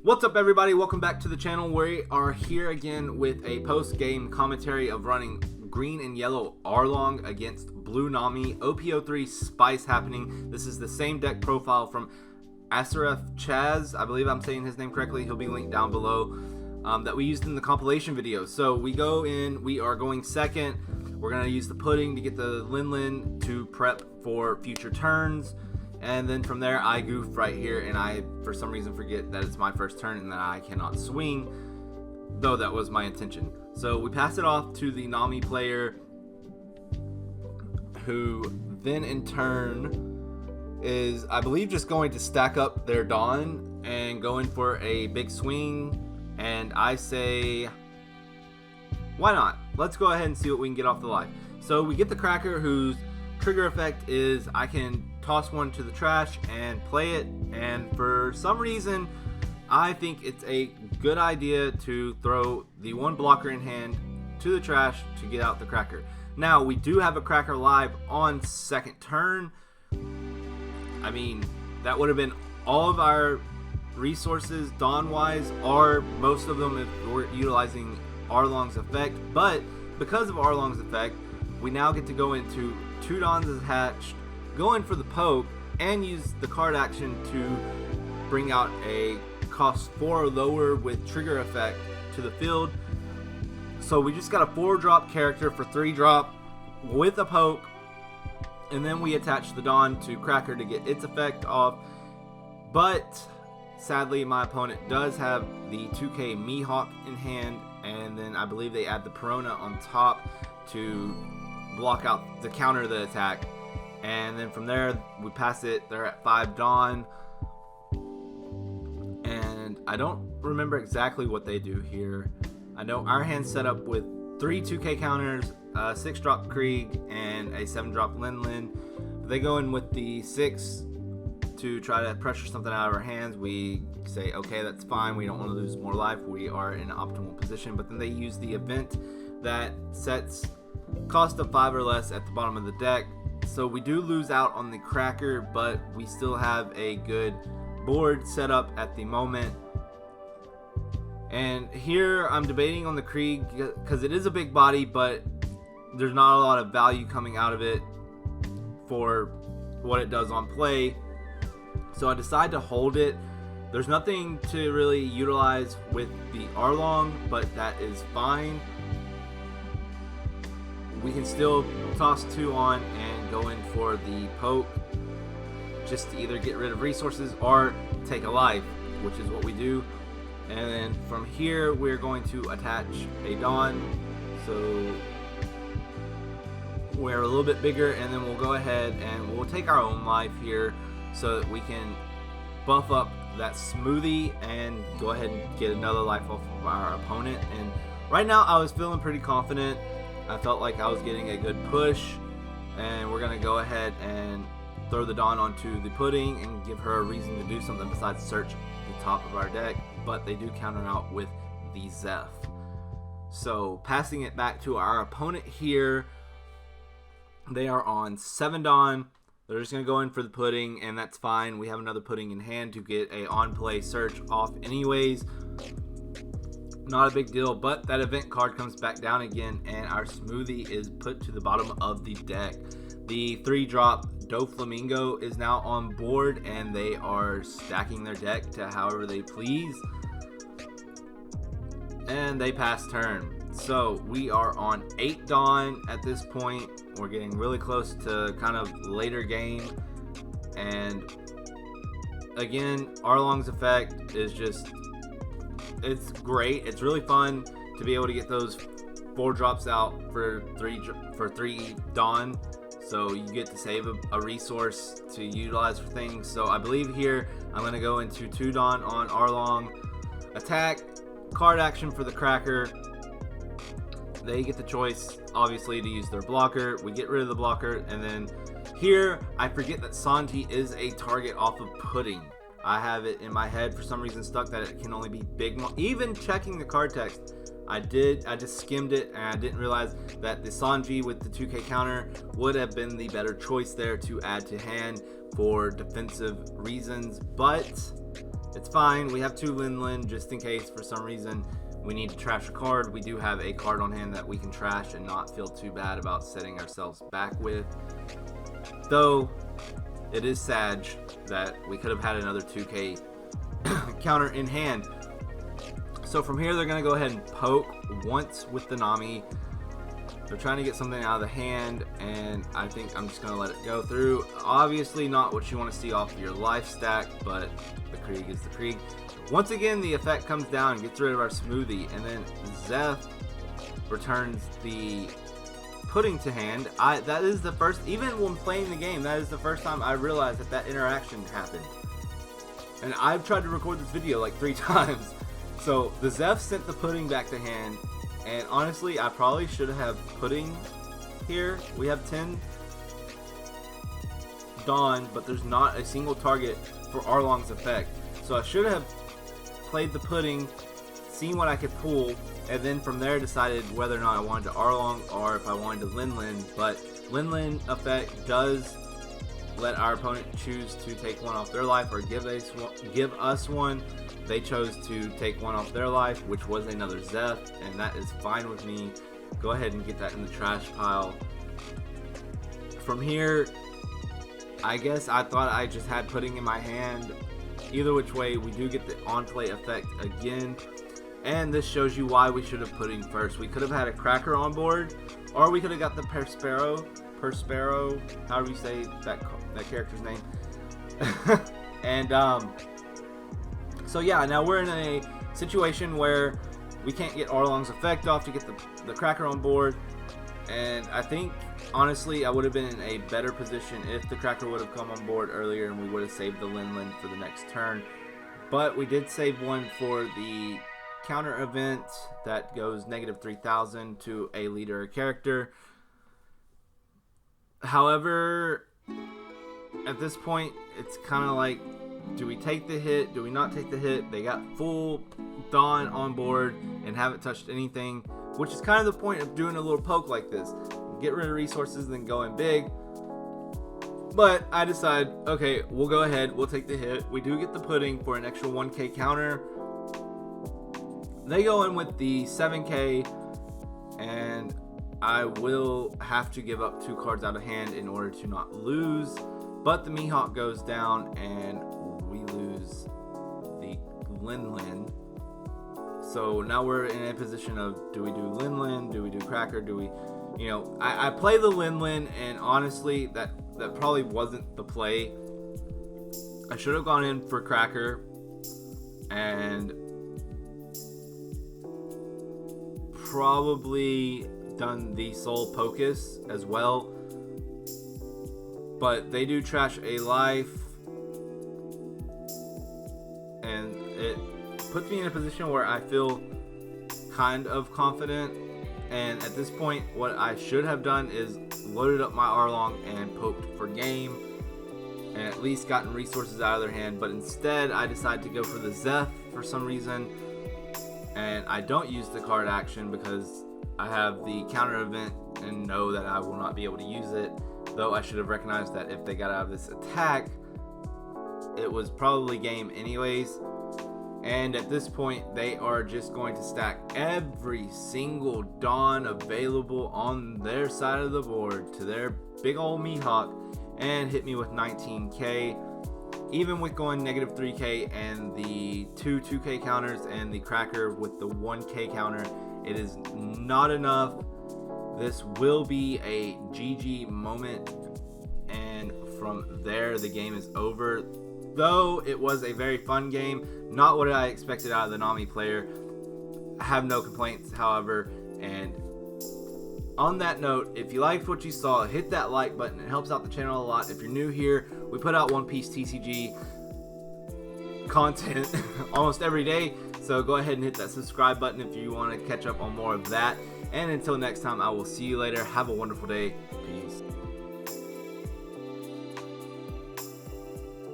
What's up, everybody? Welcome back to the channel. We are here again with a post-game commentary of running green and yellow Arlong against Blue Nami. OP-03 Spice happening. This is the same deck profile from Asaref Chaz. I believe I'm saying his name correctly. He'll be linked down below. That we used in the compilation video. So we go in. We are going second. We're going to use the pudding to get the Lin to prep for future turns. And then from there, I goof right here, and I, for some reason, forget that it's my first turn and that I cannot swing, though that was my intention. So we pass it off to the Nami player, who then in turn is, I believe, just going to stack up their Dawn and go in for a big swing. And I say, why not? Let's go ahead and see what we can get off the life. So we get the Cracker, whose trigger effect is I can toss one to the trash and play it, and for some reason I think it's a good idea to throw the one blocker in hand to the trash to get out the Cracker. Now we do have a Cracker live on second turn. I mean, that would have been all of our resources Dawn wise, or most of them if we're utilizing Arlong's effect, but because of Arlong's effect we now get to go into two Dawns attached, go in for the poke, and use the card action to bring out a cost 4 or lower with trigger effect to the field. So we just got a 4-drop character for 3-drop with a poke, and then we attach the Dawn to Cracker to get its effect off. But sadly my opponent does have the 2K Mihawk in hand, and then I believe they add the Perona on top to block out the counter the attack. And then from there we pass it. They're at 5 Dawn, and I don't remember exactly what they do here. I know our hand's set up with 3 2K counters, 6-drop Krieg, and a 7-drop Lin. They go in with the 6 to try to pressure something out of our hands. We say, okay, that's fine. We don't want to lose more life. We are in an optimal position. But then they use the event that sets cost of 5 or less at the bottom of the deck. So we do lose out on the Cracker, but we still have a good board set up at the moment. And here I'm debating on the Krieg because it is a big body, but there's not a lot of value coming out of it for what it does on play. So I decide to hold it. There's nothing to really utilize with the Arlong, but that is fine. We can still toss 2 on and go in for the poke, just to either get rid of resources or take a life, which is what we do. And then from here we're going to attach a Dawn, so we're a little bit bigger, and then we'll go ahead and we'll take our own life here so that we can buff up that smoothie and go ahead and get another life off of our opponent. And right now I was feeling pretty confident. I felt like I was getting a good push, and we're going to go ahead and throw the Dawn onto the pudding and give her a reason to do something besides search the top of our deck, but they do counter out with the Zeph. So passing it back to our opponent here, they are on 7 Dawn. They're just going to go in for the pudding, and that's fine. We have another pudding in hand to get a on-play search off anyways. Not a big deal, but that event card comes back down again, and our smoothie is put to the bottom of the deck. The 3-drop Doflamingo is now on board, and they are stacking their deck to however they please. And they pass turn. So we are on 8 Dawn at this point. We're getting really close to kind of later game. And again, Arlong's effect is just, it's great. It's really fun to be able to get those 4 drops out for 3 Dawn. So you get to save a resource to utilize for things. So I believe here I'm going to go into 2 Dawn on Arlong. Attack, card action for the Cracker. They get the choice, obviously, to use their blocker. We get rid of the blocker, and then here I forget that Santi is a target off of pudding. I have it in my head for some reason stuck that it can only be big. Even checking the card text, I just skimmed it, and I didn't realize that the Sanji with the 2K counter would have been the better choice there to add to hand for defensive reasons. But It's fine. We have 2 Lin just in case for some reason we need to trash a card. We do have a card on hand that we can trash and not feel too bad about setting ourselves back with. Though, it is sad that we could have had another 2k counter in hand. So from here, they're going to go ahead and poke once with the Nami. They're trying to get something out of the hand, and I think I'm just going to let it go through. Obviously not what you want to see off of your life stack, but the Krieg is the Krieg. Once again, the effect comes down and gets rid of our smoothie, and then Zeph returns the pudding to hand. That is the first, even when playing the game, that is the first time I realized that interaction happened. And I've tried to record this video like 3 times. So the Zeph sent the pudding back to hand, and honestly, I probably should have pudding here. We have 10 Dawn, but there's not a single target for Arlong's effect. So I should have played the pudding, seen what I could pull, and then from there decided whether or not I wanted to Arlong or if I wanted to Lin. But Lin effect does let our opponent choose to take 1 off their life or give us 1. They chose to take 1 off their life, which was another Zeph, and that is fine with me. Go ahead and get that in the trash pile. From here, I guess I thought I just had pudding in my hand. Either which way, we do get the on-play effect again, and this shows you why we should have pudding first. We could have had a Cracker on board, or we could have got the Perspero, however you say that character's name. And so yeah, now we're in a situation where we can't get Arlong's effect off to get the Cracker on board, and I think honestly I would have been in a better position if the Cracker would have come on board earlier and we would have saved the Lin for the next turn. But we did save 1 for the counter event that goes negative 3,000 to a leader or character. However, at this point, it's kind of like, do we take the hit? Do we not take the hit? They got full Dawn on board and haven't touched anything, which is kind of the point of doing a little poke like this. Get rid of resources, then go in big. But I decide, okay, we'll go ahead. We'll take the hit. We do get the pudding for an extra 1k counter. They go in with the 7k, and I will have to give up 2 cards out of hand in order to not lose. But the Mihawk goes down, and we lose the Lin. So now we're in a position of, do we do Lin? Do we do Cracker? Do we, you know, I play the Lin, and honestly, that probably wasn't the play. I should have gone in for Cracker and probably done the Soul Pocus as well. But they do trash a life, and it puts me in a position where I feel kind of confident. And at this point, what I should have done is loaded up my Arlong and poked for game, and at least gotten resources out of their hand. But instead, I decided to go for the Zeph for some reason, and I don't use the card action because I have the counter event and know that I will not be able to use it. Though I should have recognized that if they got out of this attack, it was probably game anyways. And at this point, they are just going to stack every single Dawn available on their side of the board to their big old Mihawk and hit me with 19k. Even with going negative 3k and the 2k counters and the Cracker with the 1k counter, it is not enough. This will be a GG moment, and from there the game is over. Though it was a very fun game, not what I expected out of the Nami player. I have no complaints, however. And on that note, if you liked what you saw, hit that like button. It helps out the channel a lot. If you're new here, we put out One Piece TCG content almost every day. So go ahead and hit that subscribe button if you want to catch up on more of that. And until next time, I will see you later. Have a wonderful day. Peace.